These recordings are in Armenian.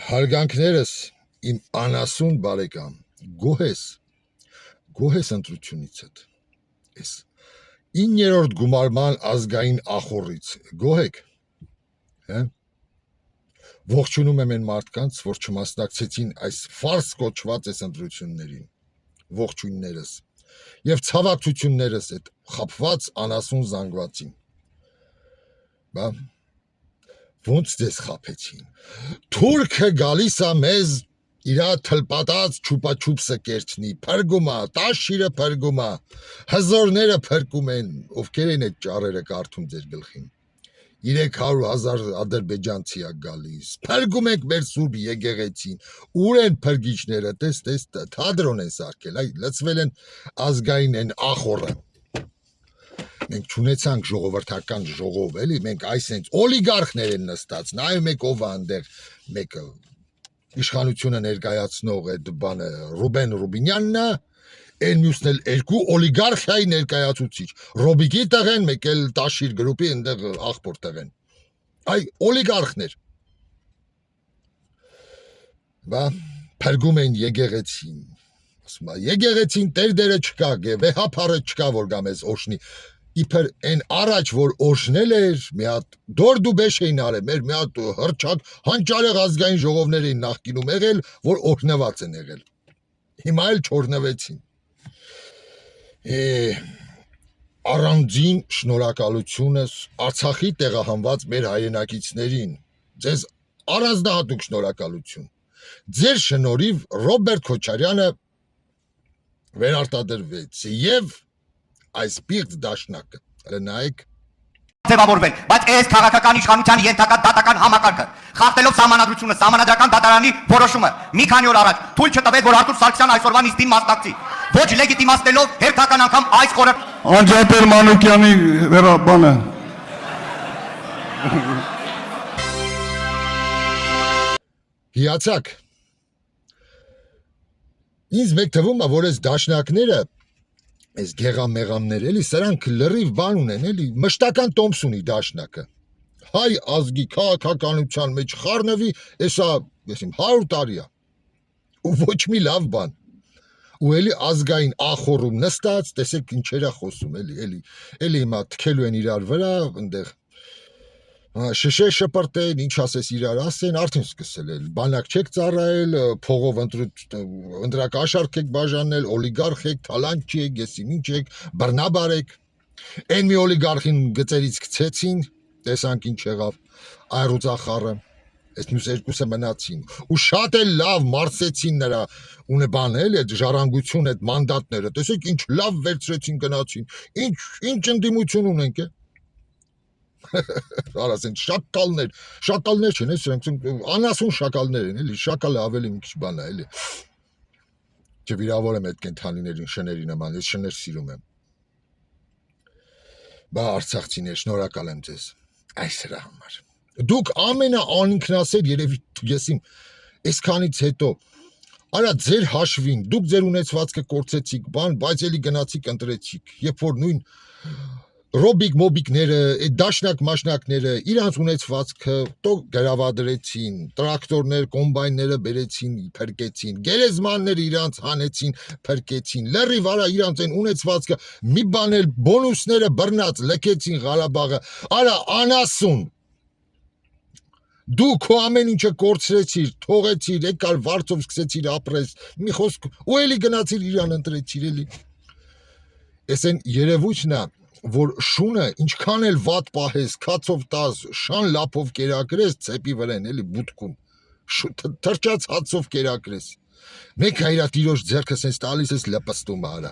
Հարգանքներս իմ անասուն բարեկամ, գոհ ես ընտրությունիցդ, ես 9-րդ գումարման ազգային ախորից, գոհ եք, ողջունում եմ են մարդկանց, որ չմասնակցեցին այս ֆարս կոչված այս ընտրություններին, ողջույններս և ցավակցություններս այդ խաբված անասուն զանգվածին, բա ոնց ձեզ խաբեցին, թուրքը գալիս է մեզ իրա թլպատած չուպաչուպսը կերտնի, փրկում է, տաշիրը փրկում է, հզորները փրկում են, ովքեր են այդ ճառերը կարդում ձեր գլխին, 300,000 ադրբեջանցի է գալիս, փրկում ենք մեր սուրբ եկեղեցին, ուր են փրկիչները, տես, թադրոն են սարքել, լծվել են ազգային են ախորը, մենք չունեցանք ժողովրդական ժողով, էլի, մենք այս հենց օլիգարխներ են նստած, նայում եք ով է այնտեղ մեկը իշխանությունը ներկայացնող այդ բանը Ռուբեն Ռուբինյանն է, այն մյուսն էլ երկու օլիգարխիայի ներկայացուցիչ, Ռոբիկի տղեն, մեկ էլ Տաշիր գրուպի այնտեղ աղբոր տղեն, այ օլիգարխներ, բա փրկում են եկեղեցին, ասում է եկեղեցին տերդերը չկա, վեհափառը չկա, որ գա մեզ օշնի, իբր այն առաջ, որ օշնել էր, մի հատ դորդուբեշ էին արել, մեր մի հատ հրճակ հանճարեղ ազգային ժողովներ էին նախկինում եղել, որ օգնված են եղել, հիմա էլ չօրնվեցին, առանձին շնորհակալությունս Արցախի տեղահանված մեր հայրենակիցներին, ձեզ առանձնահատուկ շնորհակալություն, ձեր շնորհիվ Ռոբերտ Քոչարյանը վերարտադրվեց և այս պիղծ դաշնակը, նայեք ձևավորվել, բայց այս քաղաքական իշխանության ենթակա դատական համակարգը, խախտելով սահմանադրությունը, սահմանադրական դատարանի որոշումը, մի քանի օր առաջ թույլ չտվեց, որ Արտուր Սարգսյան այսօրվա նիստին մասնակցի, ոչ լեգիտիմացնելով հերթական անգամ այս Անջատել Մանուկյանի վերաբանը։ Հիացաք, ինձ մեկ թվում է, որ այս դաշնակները այս գեղամեղամներ, էլի, սրանք լրիվ բան ունեն, էլի, մշտական տոմս ունի դաշնակը, հայ ազգի քաղաքականության մեջ խառնվի, էսա, 100 տարի է, ու ոչ մի լավ բան, ու էլի ազգային ախորում նստած, տեսեք ինչեր է խոսում, էլի հիմա թքելու են իրար վրա, ընդեղ, շշե շպրտեն, ինչ ասես իրար ասեն, արդեն սկսել էլ, բանակ չեք ծառայել, փողով ընտրակաշարք եք բաժանել, օլիգարխ եք, թալանչի եք, եսին ինչ եք, բռնաբար եք, այն մի օլիգարխին գծերից գցեցին, տեսանք ինչ եղավ, այռուծախառը, այս մյուս երկուսը մնացին, ու շատ էլ լավ մարսեցին նրա, ունե բան էլ, այդ ժառանգություն, այդ մանդատները, տեսեք ինչ լավ վերցրեցին գնացին, ինչ ընդդիմություն ունենք է, արասեն շակալներ չեն, անասուն շակալներ են, շակալը ավելի մի քիչ բան է, չվիրավորեմ այդ կենդանիներին շների նման, ես շներ սիրում եմ, բա արցախցիներ, շնորհակալ եմ ձեզ, այս հրա համար, դուք ամենաանինքնասեր երևի եսիմ, այսքանից հետո, արա ձեր հաշվին, դուք ձեր ունեցվածքը կորցեցիք, բան, բայց էլի գնացիք ընտրեցիք, երբ որ նույն Ռոբիկ մոբիկները, այդ դաշնակ մաշնակները, իրանց ունեցվածքը գրավադրեցին, տրակտորներ, կոմբայնները բերեցին, փրկեցին, գերեզմանները իրանց հանեցին, փրկեցին, լրիվ արա իրանց են ունեցվածքը, մի բան էլ բոնուսները բռնած, լքեցին Ղարաբաղը, արա անասուն, դու քո ամեն ինչը կորցրեցիր, թողեցիր, եկար վարձով սկսեցիր ապրես, մի խոսք, ու էլի գնացիր իրան ընտրեցիր, էլի, ես են երևույթն է, որ շունը ինչքան էլ վատ պահես, քացով տաս, շան լափով կերակրես, ծեպի վրեն, էլի բուտքում, թրջած հացով կերակրես, մեկ հայրատիրոջ ձեռքը սենց տալիս ես լպստում արա,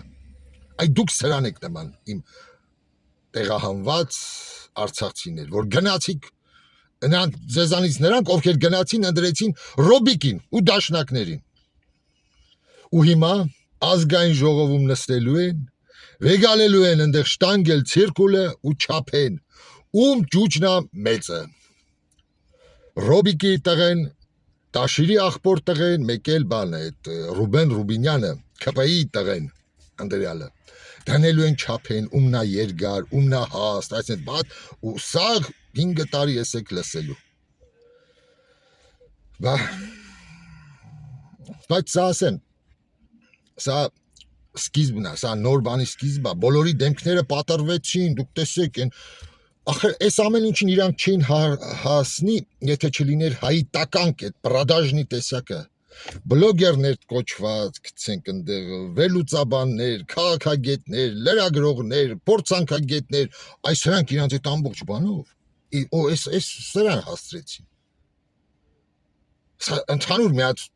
այ դուք սրան եք նման իմ տեղահանված արցախցիներ, որ գնացիք, ձեզանից նրանք, ովքեր գնացին, ընդրեցին Ռոբիկին ու դաշնակներին, ու հիմա ազգային ժողովում նստելու են, վեգալելու են ընդեղ շտանգել ցիրկուլը ու չապեն, ում ճուճնա մեծը, Ռոբիկի տղեն, Տաշիրի աղբոր տղեն, մեկ էլ բան է, Ռուբեն Ռուբինյանը, KP-ի տղեն, ընդրյալը, դնելու են չապեն, ումնա երգար, ումնա հաստ, այս են բատ, ու սաղ 5 տարի ես եք լսելու, բա, Բայց սա ասեմ, սա սկիզբն է, սա նոր բանի սկիզբը, բոլորի դեմքները պատրվեցին, դուք տեսեք, ախր այս ամեն ինչին իրանք չէին հասնի, եթե չլիներ հայիտական այդ պրադաժնի տեսակը, բլոգերներ կոչված, գցենք ընդեղ, վերլուծաբաններ, քաղաքագետներ, լրագրողներ, փորձանքագետներ, այս հրանք իրանք այդ ամբողջ բանով, այս սրան հաստրեցին։ Սա ընդհանուր մի հատ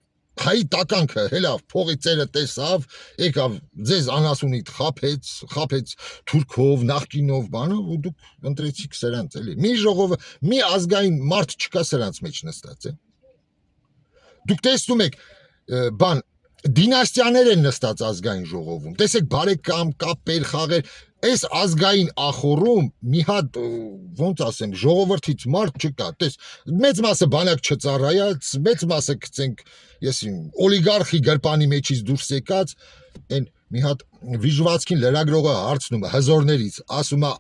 հայիտականքը հելավ փողի ծերը տեսավ, եկավ ձեզ անասունիդ խափեց թուրքով, նախկինով բանով ու դուք ընտրեցիք սրանց էլի։ Մի ժողովը, մի ազգային մարդ չկա սրանց մեջ նստած է։ Դուք տեսնում եք բան դինաստիաներ են նստած ազգային ժողովում։ Տեսեք բարեկամ, կապեր, խաղեր, այս ազգային ախորում մի հատ ոնց ասեմ, ժողովրդից մարդ չկա։ Տես, մեծ մասը բանակ չծառայած, մեծ մասը գցենք, ես օլիգարխի գրպանի մեջից դուրս եկած, այն մի հատ վիժվածքին լրագրողը հարցնում է հզորներից, ասում է՝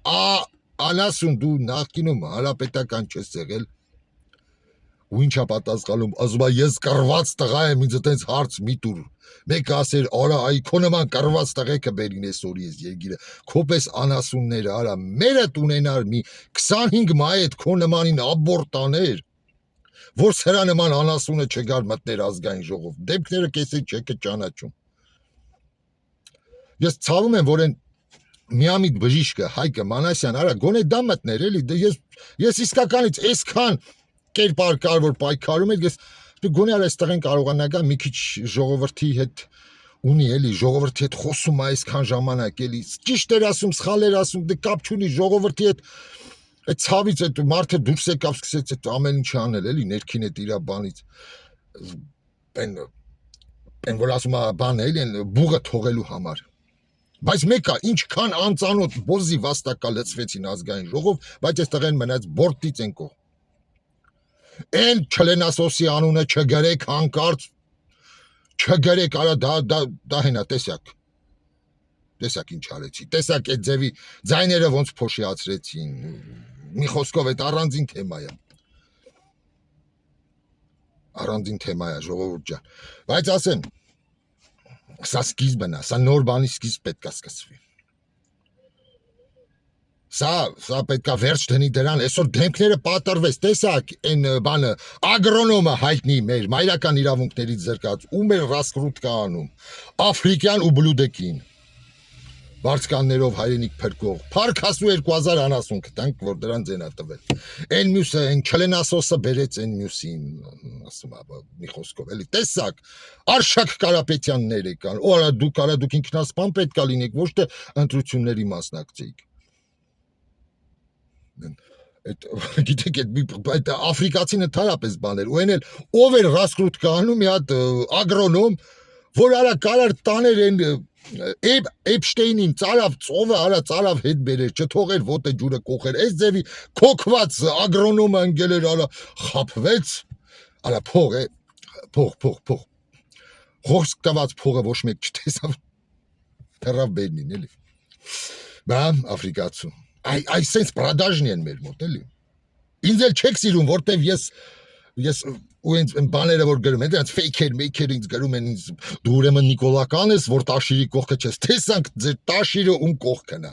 անասուն դու նախկինում հանրապետական չես եղել։ Ու ինչա պատասխանում, ասում է ես կռված տղա եմ, ինձ այդպես հարց մի տուր։ Մեկը ասեր, արա, այ քո նման կռված տղեկը բերին էսօրի ես երգիրը։ Քոպես անասունները, արա, մերդ ունենար մի 25 մայետ քո նմանին աբորտ աներ, որ սրա նման անասունը չգար մտներ ազգային ժողով։ Դեպքները կեսի չեք ճանաչում։ Ես ցավում եմ, որ այն միամիտ բժիշկը Հայկը Մանասյան, արա, գոնե դա մտներ էլի, ես իսկականից այսքան կերպար կար որ պայքարում էր, ես դու գոնե արա այստեղեն կարողանա գա մի քիչ ժողովրդի հետ ունի էլի, ժողովրդի հետ խոսում է այսքան ժամանակ էլի, ճիշտ էր ասում, սխալ էր ասում, դե կապ չունի ժողովրդի հետ այդ ցավից այդ մարդը դուրս եկավ սկսեց այդ ամեն ինչ անել էլի, ներքին այդ իր բանից այն որ ասում է բան էլի, բուղը թողելու համար։ Բայց մեկը ինչքան անծանոթ բոզի վաստակա լցվեցին ազգային ժողով, բայց այստեղեն մնաց բորտից են կող։ Են չլենասոսի անունը չգրեք հանկարծ, չգրեք, արա դա հենա, տեսակ ինչ արեցի, տեսակ այդ ձևի ձայները ոնց փոշիացրեցին, մի խոսքով այդ առանձին թեմա է, ժողովուրդ ջան, բայց ասեմ, սա սկիզբն է, սա նոր բանի սկիզբ պետք է սկսվի։ Սա պետքա վերջ դնի դրան, այսօր դեմքները պատրվեց, տեսակ այն բանը, ագրոնոմը հայտնի մեր մայրական իրավունքներից զրկած, ում էր ռասկրուտկա անում, Աֆրիկյան ու բլուդեկին, վարձկաններով հայրենիք փրկող, փարքասու 2000 անասուն կտանք, որ դրան ձենա տվել, այն մյուսը, այն չլենասոսը բերեց այն մյուսին, ասում է, մի խոսքով, էլի, տեսակ, Արշակ Կարապետյաններ եկան, դուք ինքնասպան պետք է լինեք, ոչ թե ընտրությունների մասնակցեիք։ Գիտեք, այդ աֆրիկացին ընդհանրապես բաներ, ու այն էլ ով էր ռասկրուտկա անում, մի հատ ագրոնոմ, որ արա կարար տաներ այն Էփշտեյնին, ծարավ ծովը, արա ծարավ հետ բերեր, չթողեր ոտը ջուրը կոխեր, այս ձևի քոքված ագրոնոմը ընկել էր, արա խափվեց, արա փող, խոսք տված փողը ոչ մեկ չտեսավ, թռավ բերնին, էլի, բա աֆրիկացու, այս սենց պրադաժնի են մեր մոտ, էլի, ինձ էլ չեք սիրում, որտև ես ու ինձ բաները որ գրում են, դրանց ֆեյքեր ինձ գրում են, ինձ դու ուրեմն Նիկոլական ես, որ Տաշիրի կողքը չես, տեսանք ձեր Տաշիրը ում կողքն է։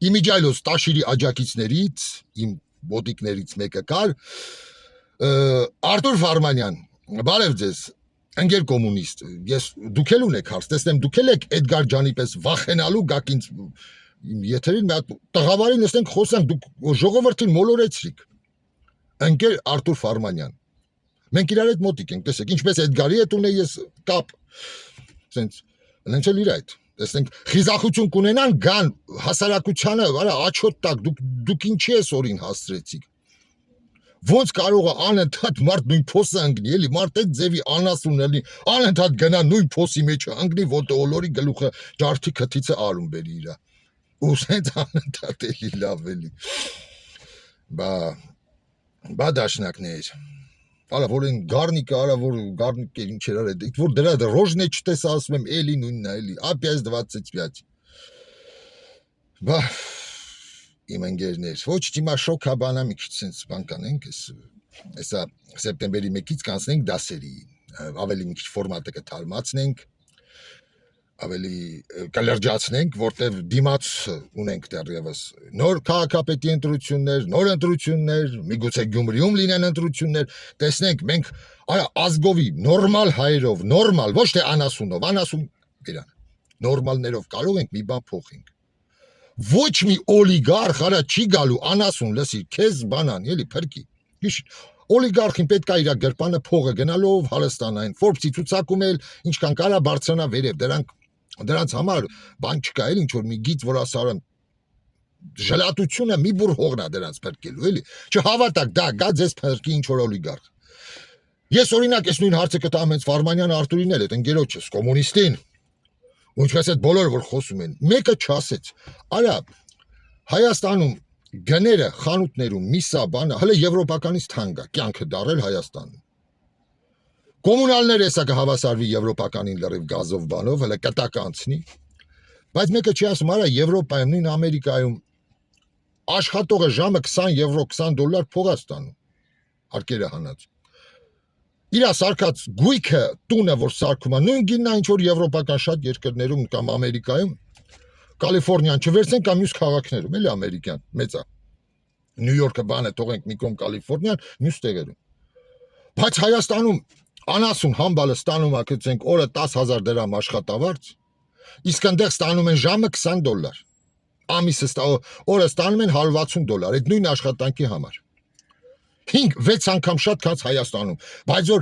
Իմիջայլոց Տաշիրի աջակիցներից, իմ բոտիկներից մեկը կար, Արտուր Ֆարմանյան, բարև ձեզ, ընկեր կոմունիստ, դուք էլ ունեք հարց, տեսնեմ դուք էլ եք Էդգար ջանի պես վախենալու գաք ինձ եթերին մի հատ տղավարի նստենք խոսանք, դուք ժողովրդին մոլորեցրիք։ Ընկեր Արտուր Ֆարմանյան, մենք իրար հետ մոտիկ ենք, տեսեք, ինչպես Էդգարի հետ ունեի ես կապ, սենց, նենց էլ իր այդ, տեսնենք, խիզախություն կունենան, գան հասարակությանը, արա, աչոտ տակ, դուք ինչի ես օրին հաստրեցիք, ոնց կարող է անընդհատ մարդ նույն փոսը ընկնի, էլի, մարդ այդ ձևի անասուն էլի, անընդհատ գնա նույն փոսի մեջը ընկնի, ոտը օլորի գլուխը ջարդի քթիցը արում բերի իրա, ու սենց անընդհատ էլի լավ էլի, բա դաշնակներ, արա, որ են գարնիկը, արա, որ գարնիկը ինչ էր արել, որ դրա ռոժնե չտեսա, ասում եմ, էլի նույնն է, էլի, ապյաս 25, բա, իմ ընկերներ, ոչ դիմա շոքա բանա մի քիչ սենց բան կանենք, հեսա սեպտեմբերի 1-ից կանցնենք դասերի, ավելի մի քիչ ֆորմատը կթարմացնենք, ավելի կլրջացնենք, որտեղ դիմաց ունենք դեռևս նոր քաղաքապետի ընտրություններ, նոր ընտրություններ, միգուցե Գյումրիում լինեն ընտրություններ, տեսնենք մենք արա ազգովի նորմալ հայերով, նորմալ, ոչ թե անասունով, անասուն իրան, նորմալներով կարող ենք մի բան փոխենք։ Ոչ մի օլիգարխ արա չի գալու անասուն, լսի, քեզ բանան, էլի փրկի։ Իշ օլիգարխին պետք է իր գրպանը փողը գնալով հարստանային, Forbes-ի ցուցակում էլ ինչքան կարա բարձրանա վերև, դրանց համար բան չկա, էլ ինչ որ մի գիծ, որ ասարան ժլատությունը մի բուր հողնա դրանց փրկելու, էլի։ Չհավատակ, դա գա ձեզ փրկի ինչ որ օլիգարխ։ Ես օրինակ այս նույն հարցը կտամ հենց Վարմանյան Արտուրին էլ, այդ ընկերոջս, կոմունիստին, ու ինչպես այդ բոլորը որ խոսում են, մեկը չասեց, արա Հայաստանում գները խանութներում միսա բանը հələ եվրոպականից թանկ է, կյանքը դարել Հայաստանում։ Կոմունալները հեսա կհավասարվի եվրոպականին լրիվ գազով բանով, հələ կտակ անցնի, բայց մեկը չի ասում, արա Եվրոպայում, նույն Ամերիկայում աշխատողը ժամը 20 եվրո, $20 փող է ստանում, արկերը հանած։ Իրա սարկած գույքը տունը, որ սարքում է, նույն գինն է ինչ որ եվրոպական շատ երկրներում կամ Ամերիկայում, Կալիֆոռնիան չվերցեն կամ մյուս քաղաքներում, էլի ամերիկյան, մեծ է։ Նյու Յորքը բանը թողենք մի կողմ Կալիֆոռնիան, մյուս տեղերում։ Բայց Հայաստանում անասուն համբալը ստանում է, գցենք օրը 10,000 դրամ աշխատավարձ, իսկ այնտեղ ստանում են ժամը $20, ամիսը օրը ստանում են $160, այդ նույն աշխատանքի համար։ 5-6 անգամ շատ քան Հայաստանում, բայց որ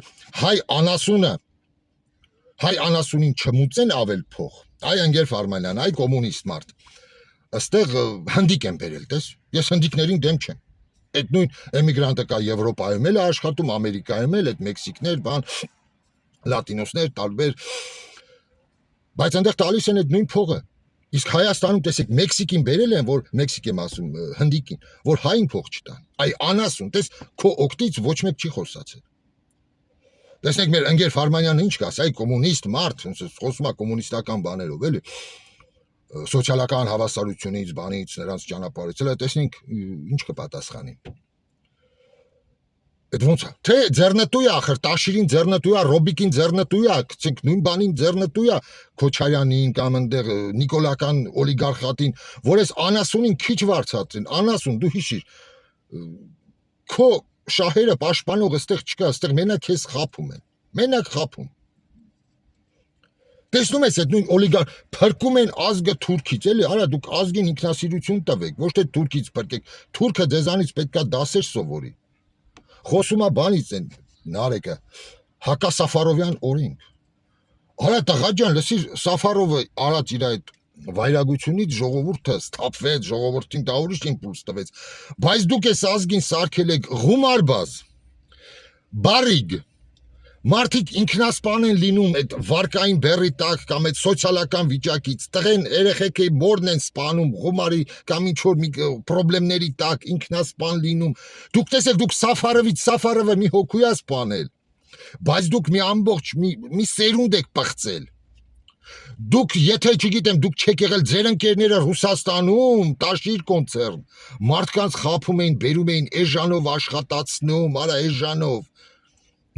հայ անասունին չմուծեն ավել փող, այ ընկեր Վարմանյան, այ կոմունիստ մարդ, ըստեղ հնդիկ են բերել, տես, ես հնդիկներին դեմ չեմ, այդ նույն էմիգրանտը կա Եվրոպայում էլ աշխատում, Ամերիկայում էլ, այդ մեքսիկներ, բան, լատինոսներ, տարբեր, բայց այնտեղ տալիս են այդ նույն փողը, իսկ Հայաստանում տեսեք Մեքսիկին բերել են, որ Մեքսիկ եմ ասում, հնդիկին, որ հային փող չտան, այ անասուն, տես, քո օգտից ոչ մեկ չի խոսացել։ Տեսնեք մեր ընկեր Վարմանյանը ինչ կաս, այ կոմունիստ մարդ, խոսում է կոմունիստական բաներով, էլի, սոցիալական հավասարությունից, բանից, նրանց ճանապարհից, հələ տեսնենք ինչ կպատասխանի։ Այդ ոնց է, թե ձեռնտու է ախր, Տաշիրին ձեռնտու է, Ռոբիկին ձեռնտու է, գցենք նույն բանին ձեռնտու է, Քոչարյանին կամ այնտեղ նիկոլական օլիգարխատին, որ այս անասունին քիչ վարձածին, անասուն դու հիշիր, քո շահերը պաշտպանող այստեղ չկա, այստեղ մենակ քեզ խափում են, մենակ խափում։ Տեսնում ես այդ նույն օլիգար փրկում են ազգը թուրքից, էլի, արա դուք ազգին ինքնասիրություն տվեք, ոչ թե թուրքից փրկեք, թուրքը ձեզանից պետքա դասեր սովորի։ Խոսում է բանից են Նարեկը, Հակա Սաֆարովյան օրենք։ Արա տղա ջան, լսիր, Սաֆարովը արած իր այդ վայրագությունից ժողովուրդը սթափվեց, ժողովրդին դա ուրիշ իմպուլս տվեց, բայց դուք այս ազգին սարքել եք գումարբազ, բարիգ, մարդիկ ինքնասպան են լինում այդ վարկային բեռի տակ կամ այդ սոցիալական վիճակից, տղեն երեխեքի մորն են սպանում գումարի կամ ինչ որ մի պրոբլեմների տակ ինքնասպան լինում, դուք տեսեք, դուք Սաֆարովը մի հոգու է սպանել, բայց դուք մի ամբողջ մի սերունդ եք պղծել։ Դուք եթե չգիտեմ, դուք չեք եղել ձեր ընկերները Ռուսաստանում, Տաշիր կոնցերն, մարդկանց խափում էին, բերում էին էժանով աշխատացնում, արա էժանով։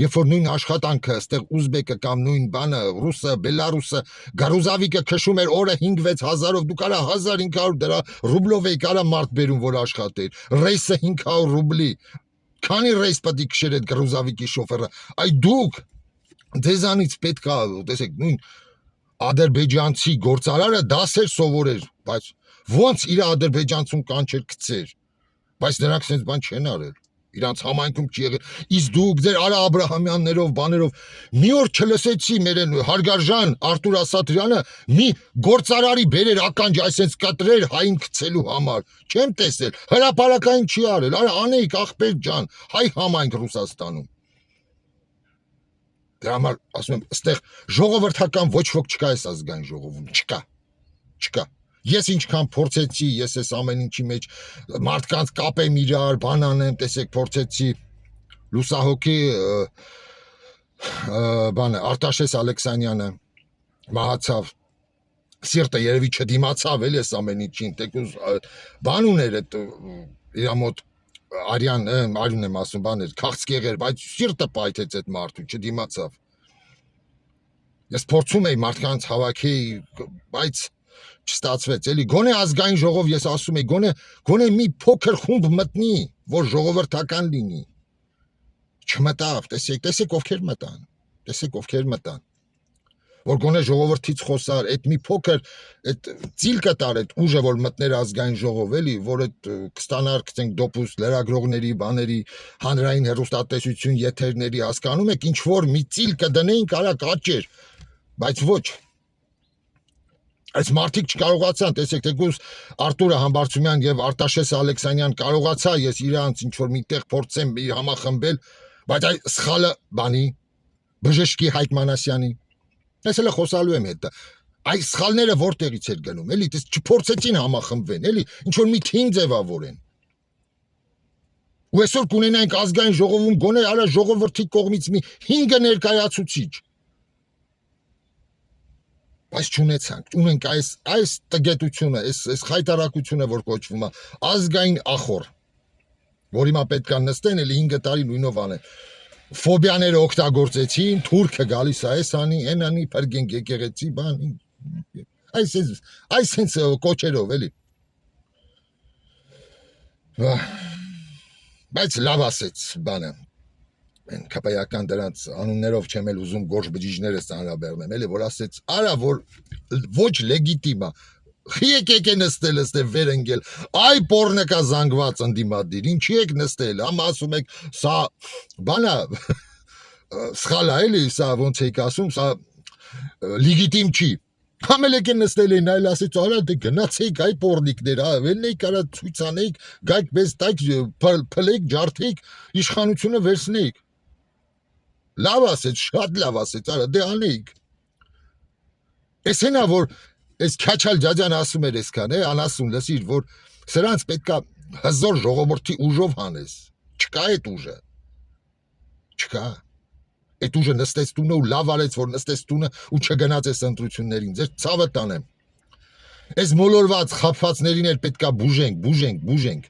Երբ որ նույն աշխատանքը, այստեղ ուզբեկը կամ նույն բանը, ռուսը, բելարուսը, գարուզավիկը քշում էր օրը 5-6 հազարով, դուք արա 1500 դրա ռուբլով եք արա մարդ բերում, որ աշխատեր, ռեյսը 500 ռուբլի, քանի ռեյս պետք է քշեր այդ գարուզավիկի շոֆերը, այ դուք ձեզանից պետք է, տեսեք, նույն ադրբեջանցի գործարարը դասեր սովորեր, բայց ոնց իր ադրբեջանցուն կանչեր գցեր, բայց նրանք sense բան չեն արել, իրանց համայնքում չի եղել, իսկ դուք ձեր Արա Աբրահամյաններով, բաներով, մի օր չլսեցի մեր հարգարժան Արտուր Ասատրյանը մի գործարարի բերեր ականջ այսպես կտրեր հային գցելու համար, չեմ տեսել, հրապարակային չի արել, արա անեիք ախպեր ջան, հայ համայնք Ռուսաստանում։ Դրա համար ասում եմ, այստեղ ժողովրդական ոչ ոք չկա այս ազգային ժողովում, չկա։ Ես ինչքան փորձեցի, ես այս ամեն ինչի մեջ մարդկանց կապեմ իրար, բան անեմ, տեսեք, փորձեցի լուսահոգի բանը Արտաշես Ալեքսանյանը մահացավ, սիրտը երևի չդիմացավ էլ այս ամեն ինչին, տեկուզ բան ուներ այդ իր մոտ Արյան եմ ասում, բաներ, քաղցկեղեր, բայց սիրտը պայթեց այդ մարդու, չդիմացավ։ Ես փորձում եի մարդկանց հավաքեի, բայց չստացվեց, էլի գոնե ազգային ժողով ես ասում եի, գոնե մի փոքր խումբ մտնի, որ ժողովրդական լինի։ Չմտավ, տեսեք ովքեր մտան։ Որ գոնե ժողովրդից խոսար, այդ մի փոքր այդ ծիլկը տար այդ ուժը, որ մտներ ազգային ժողով, էլի, որ այդ կստանար, գցենք դոպուս լրագրողների, բաների, հանրային հեռուստատեսություն եթերների, հասկանում եք, ինչ որ մի ծիլկը դնեին, կարա կաճեր, բայց ոչ։ Այս մարդիկ չկարողացան, տեսեք, թեկուզ Արտուրը Համբարձումյան եւ Արտաշես Ալեքսանյան կարողացա ես իրանց ինչ որ միտեղ փորձեմ համախմբել, բայց այ սխալը բանի բժշկի Հայկ Մանասյանի ես էլ խոսալու եմ հետը այս սխալները որտեղից էր գնում էլի դες չփորձեցին համախմբվեն էլի ինչ որ մի թիմ ձևավորեն ու այսօր կունենանք ազգային ժողովում գոնե արա ժողովրդի կողմից մի 5 ներկայացուցիչ բայց չունեցանք ունենք այս տգետությունը այս խայտարակությունը որ կոչվում է ազգային ախոր որի մա պետք է նստեն էլի 5 տարի նույնով անեն ֆոբիաները օգտագործեցին, թուրքը գալիս է, այս անի, այն անի, փրկենք եկեղեցի, բան, այս հենց կոչերով, էլի։ Բայց լավ ասեց բանը, են կապայական դրանց անուններով չեմ էլ ուզում գորշ բջիջները ծանրաբեռնեմ, էլի, որ ասեց, արա, որ ոչ լեգիտիմ է, եկեք է նստել վեր ընկել, այ պորնեկա զանգված ընդիմադիր, ինչի եք նստել, ամ ասում եք, սա բանա, սխալ է էլի, սա ոնց եք ասում, սա լիգիտիմ չի, համել եք է նստել են, այլ ասեց, արա դե գնացեիք այ պորնիկներ, վելն էիք արա ցույցանեիք, գայք բես տայք, փլեք, ջարդեիք, իշխանությունը վերցնեիք, լավ ասեց, շատ լավ ասեց, արա դե անեիք, ես հենա, որ Այս քաչալ ջաջան ասում էր այսքան, անասուն լսիր, որ սրանց պետքա հզոր ժողովրդի ուժով հանես, չկա այդ ուժը, չկա, այդ ուժը նստեց տունը ու լավ արեց, որ նստեց տունը ու չգնաց այս ընտրություններին, ձեր ցավը տանեմ, այս մոլորված խապվածներին էլ պետքա բուժենք,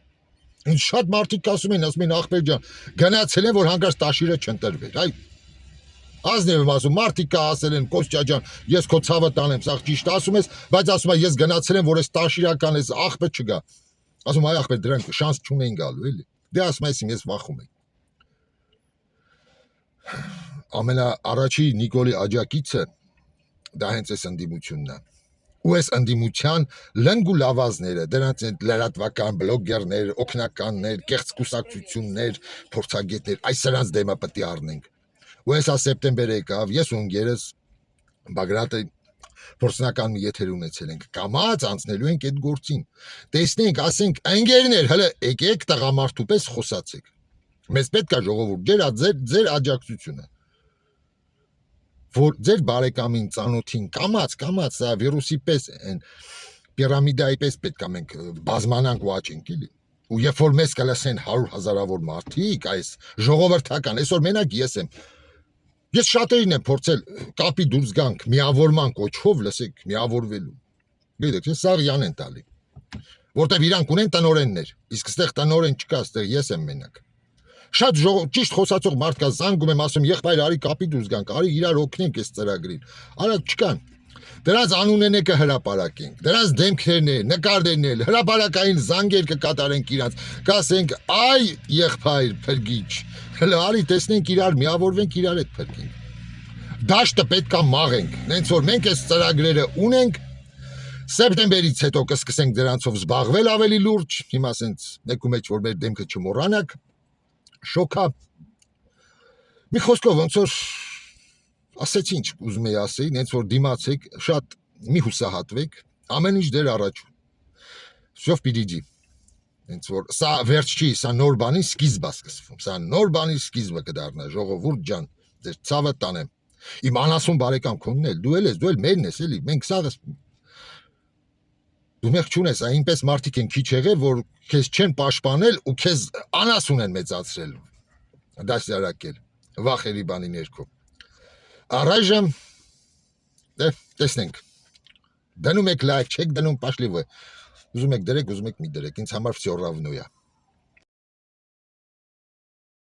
ինձ շատ մարդիկ ասում են ախպեր ջան, գնացել են, որ հանկարծ տաշիրը չընտրվեր, այ Ազնիվ եմ ասում, մարդիկ ասել են, Կոստյա ջան, ես քո ցավը տանեմ, սա ճիշտ ասում ես, բայց ասում եմ, ես գնացել եմ, որ այս տաշիրական այս աղբը չգա։ Ասում այ աղբեր, դրանք շանս չունեն գալու, էլի։ Դե ասում ես վախում եմ։ Ամենաառաջի Նիկոլի աջակիցը դա հենց այս ընդդիմությունն է։ Ու այս ընդդիմության լնգ ու լավազները, դրանց են լրատվական բլոգերներ, օգնականներ, կեղծ կուսակցություններ, փորձագետներ, այս սրանց դեմը պետք է առնենք։ Ու այսա սեպտեմբեր եկավ, ես ու ընկերս Բագրատը փորձնական մի եթեր ունեցել ենք, կամած անցնելու ենք այդ գործին, տեսնենք, ասենք, ընկերներ, հələ եկեք տղամարդու պես խոսացեք, մեզ պետք է ժողովուրդ, ձեր աջակցությունը, որ ձեր բարեկամին ծանոթին, կամած, սա վիրուսի պես, պիրամիդայի պես պետք է մենք բազմանանք ու աճենք, էլի, ու երբ որ մեզ կլսեն 100,000-ավոր մարդիկ, այս ժողովրդական, այսօր մենակ ես եմ, Ես շատերին եմ փորձել կապի դուրս գանք, միավորման կոչով լսեք, միավորվելու։ Գիտեք, Սարյան են տալի, որտեվ իրանք ունեն տնօրեններ, իսկ ստեղ տնօրեն չկա, ստեղ ես եմ մենակ։ Շատ ճիշտ խոսացող մարդ կա, զանգում եմ, ասում եղբայր արի կապի դուրս գանք, արի իրար օգնենք այս ծրագրին։ Արա չկան։ Դրանց անուններն եկը հրապարակենք, դրանց դեմքերն է, նկարներն էլ, հրապարակային զանգեր կկատարենք իրանց, կասենք, այ եղբայր փրկիչ, հələ արի տեսնենք իրար, միավորվենք իրար հետ փրկենք։ Դաշտը պետքա մաղենք, նենց որ մենք այս ծրագրերը ունենք, սեպտեմբերից հետո կսկսենք դրանցով զբաղվել ավելի լուրջ, հիմա սենց մեկու մեջ որ մեր դեմքը չմոռանանք, շոքա։ Մի խոսքով ոնց որ ասեցի ինչ ուզում էի ասեի, նենց որ դիմացեք, շատ մի հուսահատվեք, ամեն ինչ դեր առաջ։ Շով պիդիջի։ Հենց որ սա վերջ չի, սա նոր բանի սկիզբ է սկսվում, սա նոր բանի սկիզբը կդառնա, ժողովուրդ ջան, ձեր ցավը տանեմ։ Իմ անասուն բարեկամ քոնն էլ, դու էլ մերն ես, էլի, մենք սաղս դու մեղ չունես, այնպես մարդիկ են քիչ եղել, որ քեզ չեն պաշտպանել ու քեզ անասուն են մեծացրել։ Դասյարակել, վախերի բանի ներքո։ Առայժմ տեսնենք։ Դնում եք լայք, չեք դնում, պաշլի վը։ Ուզում եք դրեք, ուզում եք մի դրեք, ինձ համար всё равно է։